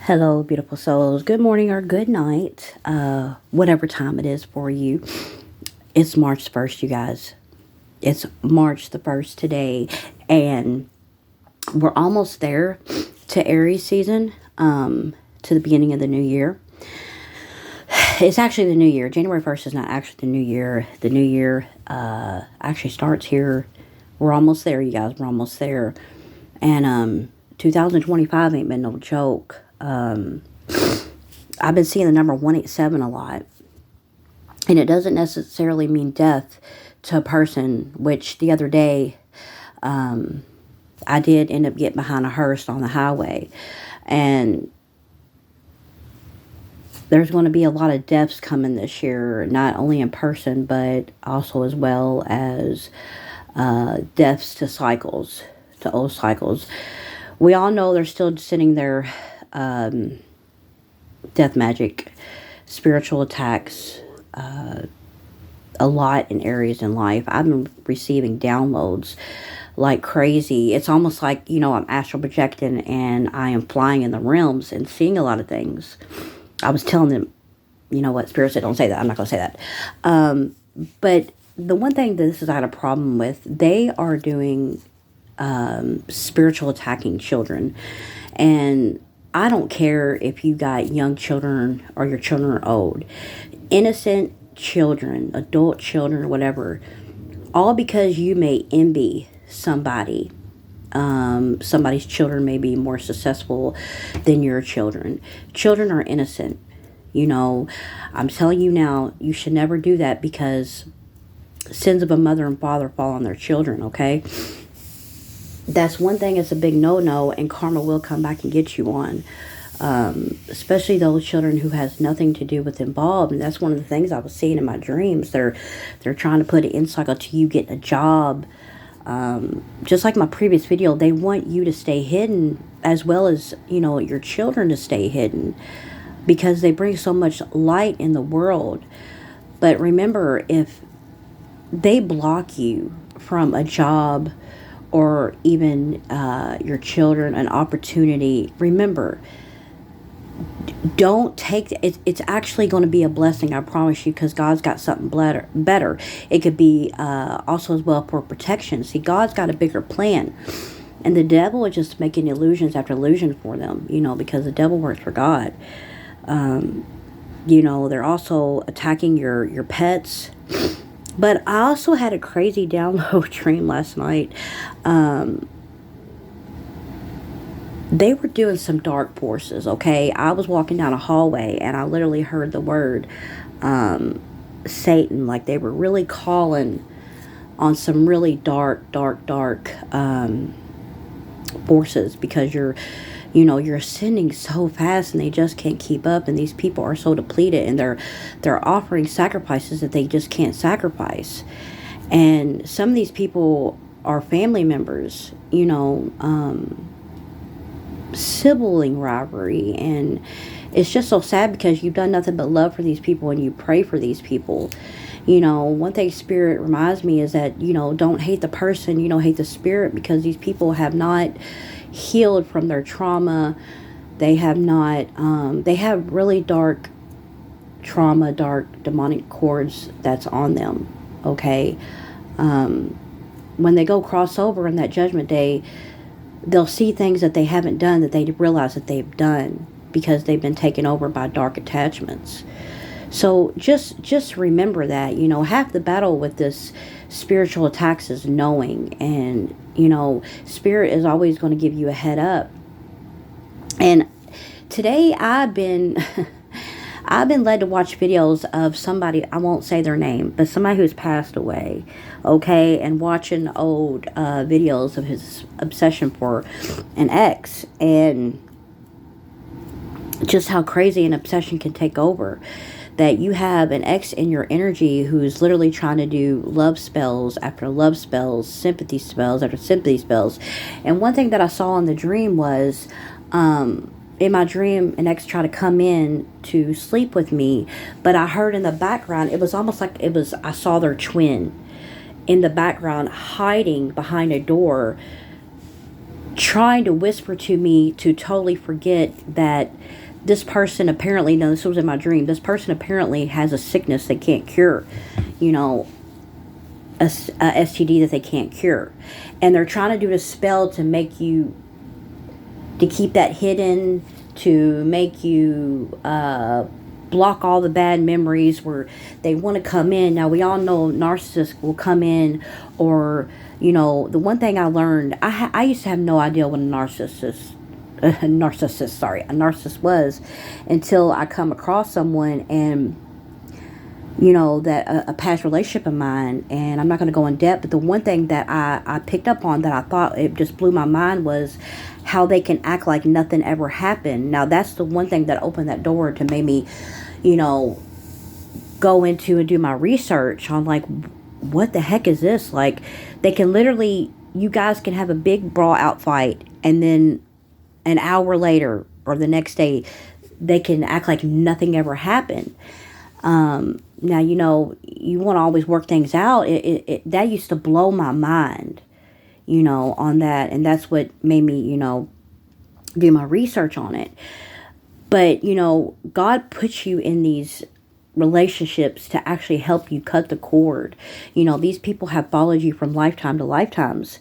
Hello, beautiful souls. Good morning or good night, whatever time it is for you. It's March 1st, you guys. It's March the 1st today, and we're almost there to Aries season, to the beginning of the new year. It's actually the new year. January 1st is not actually the new year. The new year actually starts here. We're almost there, you guys. We're almost there. And 2025 ain't been no joke. I've been seeing the number 187 a lot. And it doesn't necessarily mean death to a person, which the other day I did end up getting behind a hearse on the highway. And there's going to be a lot of deaths coming this year, not only in person, but also as well as deaths to cycles, to old cycles. We all know they're still sitting there, death magic, spiritual attacks, a lot in areas in life. I've been receiving downloads like crazy. It's almost like, I'm astral projecting and I am flying in the realms and seeing a lot of things. I was telling them, you know what, Spirit said, don't say that. I'm not going to say that. But the one thing that this is I had a problem with, they are doing spiritual attacking children. And I don't care if you got young children or your children are old. Innocent children, adult children, or whatever, all because you may envy somebody. Somebody's children may be more successful than your children. Children are innocent. I'm telling you now, you should never do that, because sins of a mother and father fall on their children, okay? That's one thing. It's a big no-no, and karma will come back and get you on. Especially those children who has nothing to do with involved. And that's one of the things I was seeing in my dreams. They're trying to put an insight to you getting a job. Just like my previous video, they want you to stay hidden, as well as, your children to stay hidden, because they bring so much light in the world. But remember, if they block you from a job, or even your children an opportunity, remember, don't take it. It's actually going to be a blessing, I promise you, because God's got something better. It could be also as well for protection. See, God's got a bigger plan, and the devil is just making illusions after illusion for them, because the devil works for God. They're also attacking your pets. But I also had a crazy download dream last night. They were doing some dark forces, okay? I was walking down a hallway and I literally heard the word Satan. Like, they were really calling on some really dark forces, because you're ascending so fast and they just can't keep up, and these people are so depleted, and they're offering sacrifices that they just can't sacrifice. And some of these people are family members, sibling rivalry, and it's just so sad, because you've done nothing but love for these people and you pray for these people. One thing Spirit reminds me is that, don't hate the person, hate the spirit, because these people have not healed from their trauma. They have not, they have really dark trauma, dark demonic cords that's on them, okay? When they go cross over in that judgment day, they'll see things that they haven't done, that they realize that they've done, because they've been taken over by dark attachments. So just remember that, half the battle with this spiritual attacks is knowing, and, Spirit is always going to give you a head up. And today I've been led to watch videos of somebody, I won't say their name, but somebody who's passed away, okay, and watching old videos of his obsession for an ex, and just how crazy an obsession can take over. That you have an ex in your energy who's literally trying to do love spells after love spells, sympathy spells after sympathy spells. And one thing that I saw in the dream was, in my dream, an ex tried to come in to sleep with me, but I heard in the background, it was almost like I saw their twin in the background hiding behind a door, trying to whisper to me to totally forget that this person apparently, no, this was in my dream, this person apparently has a sickness they can't cure, you know, a STD that they can't cure. And they're trying to do a spell to make you, to keep that hidden, to make you block all the bad memories where they want to come in. Now, we all know narcissists will come in, or, you know, the one thing I learned, I used to have no idea what a narcissist was, until I come across someone, and you know, that a past relationship of mine, and I'm not going to go in depth, but the one thing that I picked up on that I thought it just blew my mind was how they can act like nothing ever happened. Now, that's the one thing that opened that door to make me, you know, go into and do my research on, like, what the heck is this? Like, they can literally, you guys can have a big brawl out fight, and then an hour later or the next day, they can act like nothing ever happened. Now, you know, you want to always work things out. That used to blow my mind, you know, on that. And that's what made me, you know, do my research on it. But, you know, God puts you in these relationships to actually help you cut the cord. You know, these people have followed you from lifetime to lifetimes.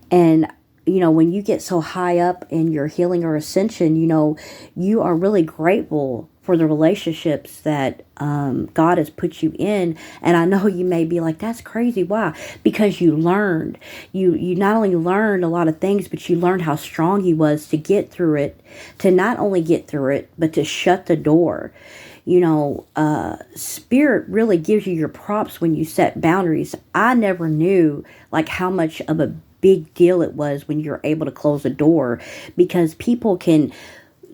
And, you know, when you get so high up in your healing or ascension, you know, you are really grateful for the relationships that God has put you in. And I know you may be like, that's crazy. Why? Because you learned. You not only learned a lot of things, but you learned how strong he was to get through it, to not only get through it, but to shut the door. You know, Spirit really gives you your props when you set boundaries. I never knew, like, how much of a big deal it was when you're able to close a door, because people can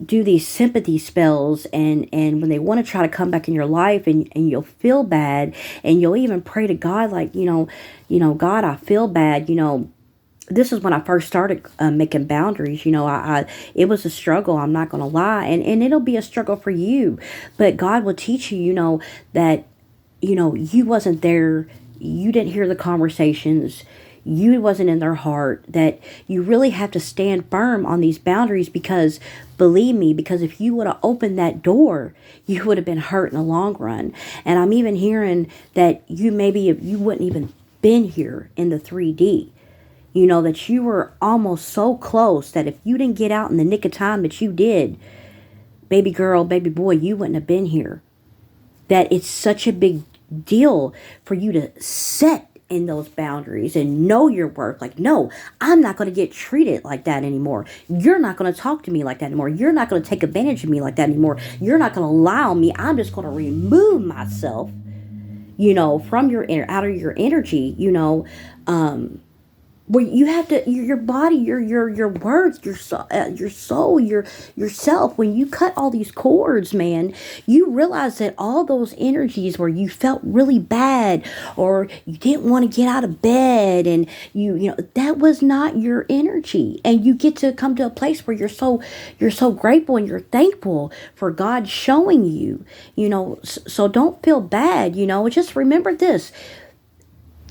do these sympathy spells, and when they want to try to come back in your life, and you'll feel bad, and you'll even pray to God, like, you know, God, I feel bad. You know, this is when I first started making boundaries. You know, I it was a struggle, I'm not going to lie, and it'll be a struggle for you, but God will teach you, you know, that, you know, you wasn't there, you didn't hear the conversations, you wasn't in their heart, that you really have to stand firm on these boundaries, because believe me, because if you would have opened that door, you would have been hurt in the long run. And I'm even hearing that you wouldn't even been here in the 3D. You know, that you were almost so close that if you didn't get out in the nick of time that you did, baby girl, baby boy, you wouldn't have been here. That it's such a big deal for you to set in those boundaries and know your worth. Like, no, I'm not going to get treated like that anymore. You're not going to talk to me like that anymore. You're not going to take advantage of me like that anymore. You're not going to lie on me. I'm just going to remove myself, you know, from your out of your energy, you know, where you have to, your body, your words, your soul, yourself. When you cut all these cords, man, you realize that all those energies where you felt really bad, or you didn't want to get out of bed, and you know, that was not your energy. And you get to come to a place where you're so grateful, and you're thankful for God showing you, you know. So don't feel bad, you know. Just remember this.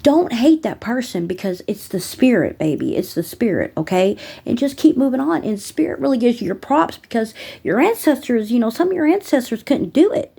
Don't hate that person, because it's the spirit, baby. It's the spirit, okay? And just keep moving on. And spirit really gives you your props, because your ancestors, you know, some of your ancestors couldn't do it.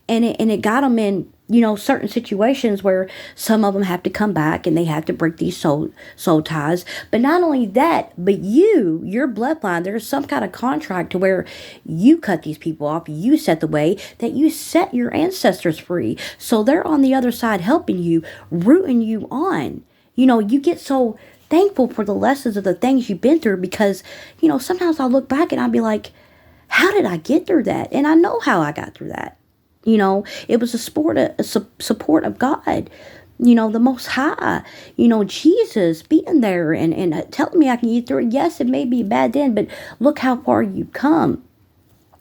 And it got them in, you know, certain situations where some of them have to come back, and they have to break these soul ties. But not only that, but your bloodline, there's some kind of contract to where you cut these people off. You set the way that you set your ancestors free. So they're on the other side helping you, rooting you on. You know, you get so thankful for the lessons of the things you've been through, because, you know, sometimes I'll look back and I'll be like, how did I get through that? And I know how I got through that. You know, it was a support of God, you know, the Most High, you know, Jesus being there and telling me I can get through it. Yes, it may be bad then, but look how far you've come,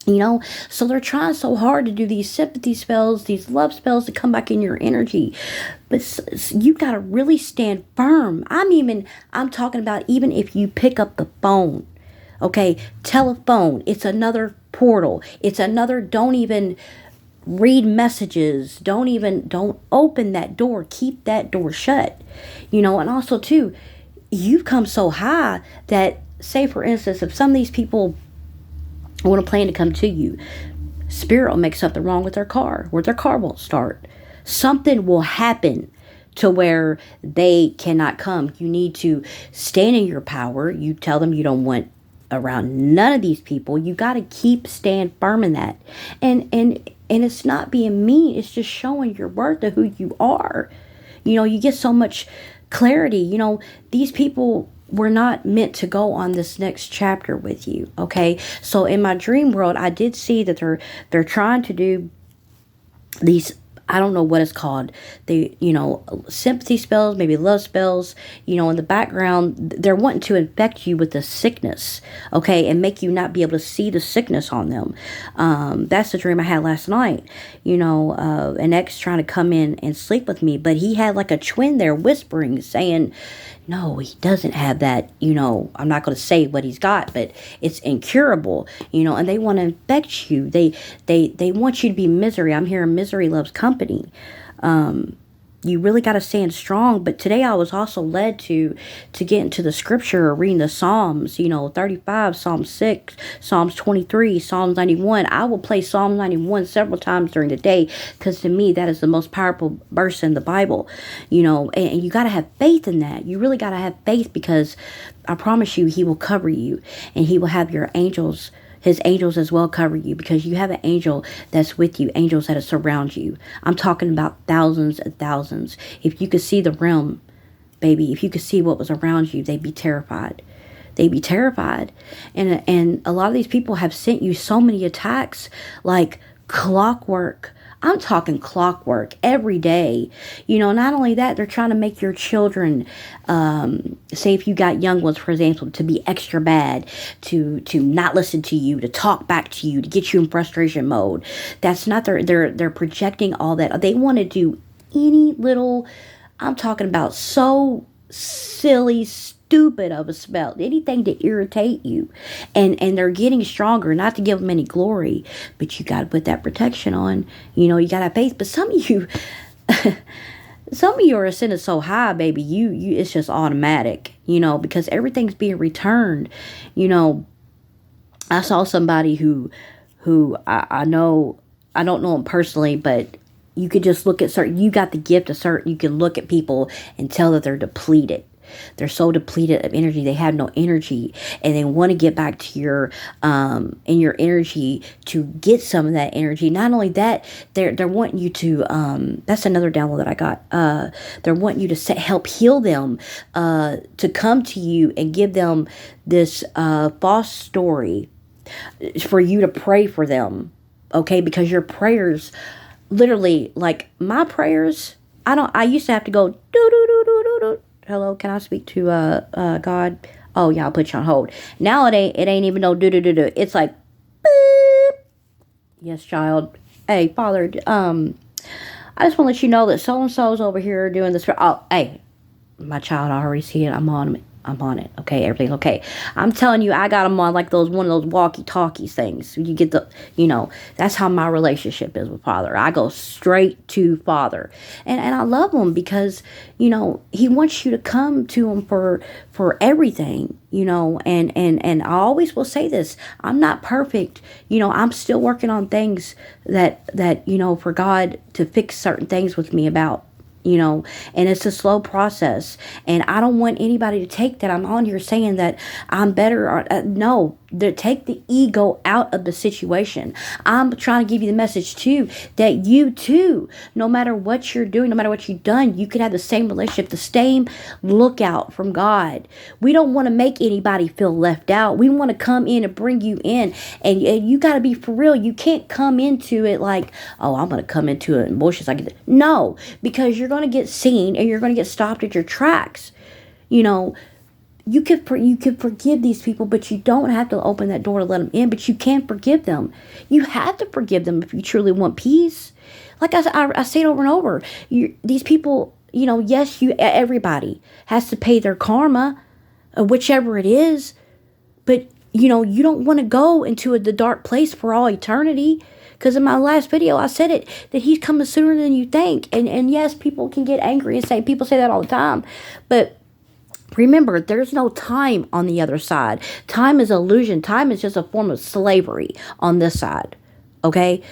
you know. So they're trying so hard to do these sympathy spells, these love spells, to come back in your energy. But you got to really stand firm. I'm talking about, even if you pick up the phone, okay, telephone, it's another portal. It's another, don't even read messages, don't open that door, keep that door shut, you know. And also too, you've come so high that say for instance, if some of these people want to plan to come to you, Spirit will make something wrong with their car, where their car won't start. Something will happen to where they cannot come. You need to stand in your power. You tell them you don't want around none of these people. You got to stand firm in that. And it's not being mean. It's just showing your worth of who you are. You get so much clarity. These people were not meant to go on this next chapter with you. Okay. So in my dream world, I did see that they're trying to do these, I don't know what it's called. They, sympathy spells, maybe love spells, in the background. They're wanting to infect you with the sickness, okay, and make you not be able to see the sickness on them. That's the dream I had last night. An ex trying to come in and sleep with me, but he had like a twin there whispering, saying, no, he doesn't have that, I'm not going to say what he's got, but it's incurable, and they want to infect you. They want you to be misery. I'm hearing misery loves company. You really got to stand strong. But today I was also led to get into the scripture, reading the Psalms, 35, Psalm 6, Psalms 23, Psalms 91. I will play Psalm 91 several times during the day, because to me, that is the most powerful verse in the Bible, and you got to have faith in that. You really got to have faith, because I promise you, he will cover you, and he will have your angels, his angels as well, cover you, because you have an angel that's with you, angels that surround you. I'm talking about thousands and thousands. If you could see the realm, baby, if you could see what was around you, they'd be terrified. They'd be terrified. And a lot of these people have sent you so many attacks, like clockwork. I'm talking clockwork every day. Not only that, they're trying to make your children, say if you got young ones, for example, to be extra bad, to not listen to you, to talk back to you, to get you in frustration mode. That's not they're projecting all that. They want to do any little, I'm talking about so silly, stupid of a spell, anything to irritate you, and they're getting stronger. Not to give them any glory, but you got to put that protection on. You got to have faith. But some of you are ascended so high, baby, you it's just automatic, because everything's being returned. I saw somebody who I know, I don't know him personally, but you could just look at certain, you got the gift of certain, you can look at people and tell that they're depleted. They're so depleted of energy. They have no energy, and they want to get back to your in your energy to get some of that energy. Not only that, they're wanting you to that's another download that I got. They're wanting you to help heal them, to come to you and give them this false story for you to pray for them. Okay, because your prayers, literally, like my prayers, I used to have to go do do do do do do. Hello, can I speak to God? Oh yeah, I'll put you on hold. Now it ain't even no do do do do. It's like beep. Yes, child. Hey, Father, I just want to let you know that so and so's over here doing this. Oh, hey, my child, I already see it. I'm on it. Okay, everything's okay. I'm telling you, I got them on like one of those walkie-talkies things. You get that's how my relationship is with Father. I go straight to Father, and I love him because he wants you to come to him for everything. And I always will say this: I'm not perfect. I'm still working on things that for God to fix certain things with me about. And it's a slow process, and I don't want anybody to take that I'm on here saying that I'm better or no, take the ego out of the situation. I'm trying to give you the message too, that you too, no matter what you're doing, no matter what you've done, you can have the same relationship, the same lookout from God. We don't want to make anybody feel left out. We want to come in and bring you in, and you got to be for real. You can't come into it like, oh, I'm going to come into it emotions like that. No, because you're going to get seen and you're going to get stopped at your tracks. You could forgive these people, but you don't have to open that door to let them in. But you can't forgive them. You have to forgive them if you truly want peace. Like I say it over and over. These people, yes, everybody has to pay their karma, whichever it is. But you don't want to go into the dark place for all eternity. Because in my last video, I said it, that he's coming sooner than you think. And yes, people can get angry and people say that all the time. But Remember, there's no time on the other side. Time is illusion. Time is just a form of slavery on this side. Okay?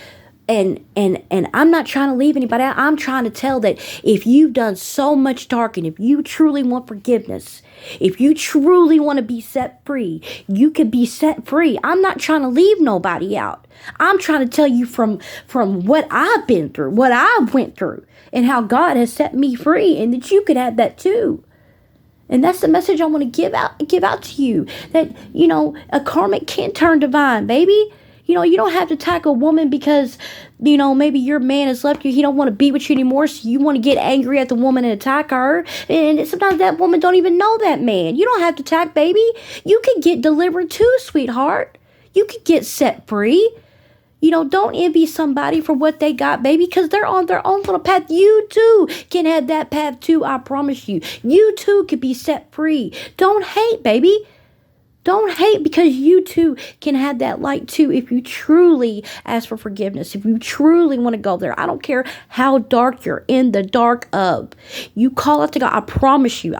And I'm not trying to leave anybody out. I'm trying to tell that if you've done so much dark, and if you truly want forgiveness, if you truly want to be set free, you can be set free. I'm not trying to leave nobody out. I'm trying to tell you from what I've been through, what I went through, and how God has set me free, and that you could have that too. And that's the message I want to give out to you. That, a karmic can't turn divine, baby. You don't have to attack a woman because, maybe your man has left you. He don't want to be with you anymore. So you want to get angry at the woman and attack her. And sometimes that woman don't even know that man. You don't have to attack, baby. You can get delivered too, sweetheart. You can get set free. Don't envy somebody for what they got, baby, because they're on their own little path. You too can have that path too, I promise you. You too could be set free. Don't hate, baby. Don't hate, because you too can have that light too if you truly ask for forgiveness, if you truly want to go there. I don't care how dark you're in the dark of. You call out to God. I promise you,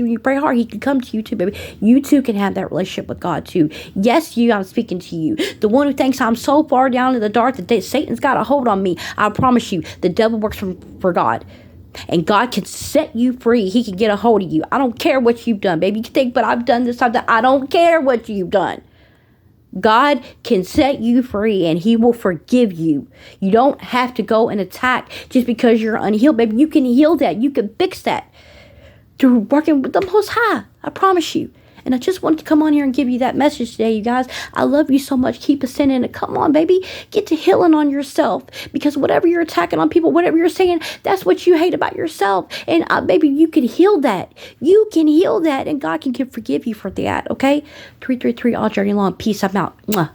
you pray hard, He can come to you too, baby. You too can have that relationship with God too. Yes, I'm speaking to you. The one who thinks I'm so far down in the dark that Satan's got a hold on me. I promise you, the devil works for God. And God can set you free. He can get a hold of you. I don't care what you've done, baby. You can think, but I've done this, I've done. I don't care what you've done. God can set you free, and He will forgive you. You don't have to go and attack just because you're unhealed, baby. You can heal that. You can fix that through working with the Most High. I promise you. And I just wanted to come on here and give you that message today, you guys. I love you so much. Keep ascending it. Come on, baby. Get to healing on yourself. Because whatever you're attacking on people, whatever you're saying, that's what you hate about yourself. And baby, you can heal that. You can heal that. And God can forgive you for that, okay? 333 all journey long. Peace. I'm out. Mwah.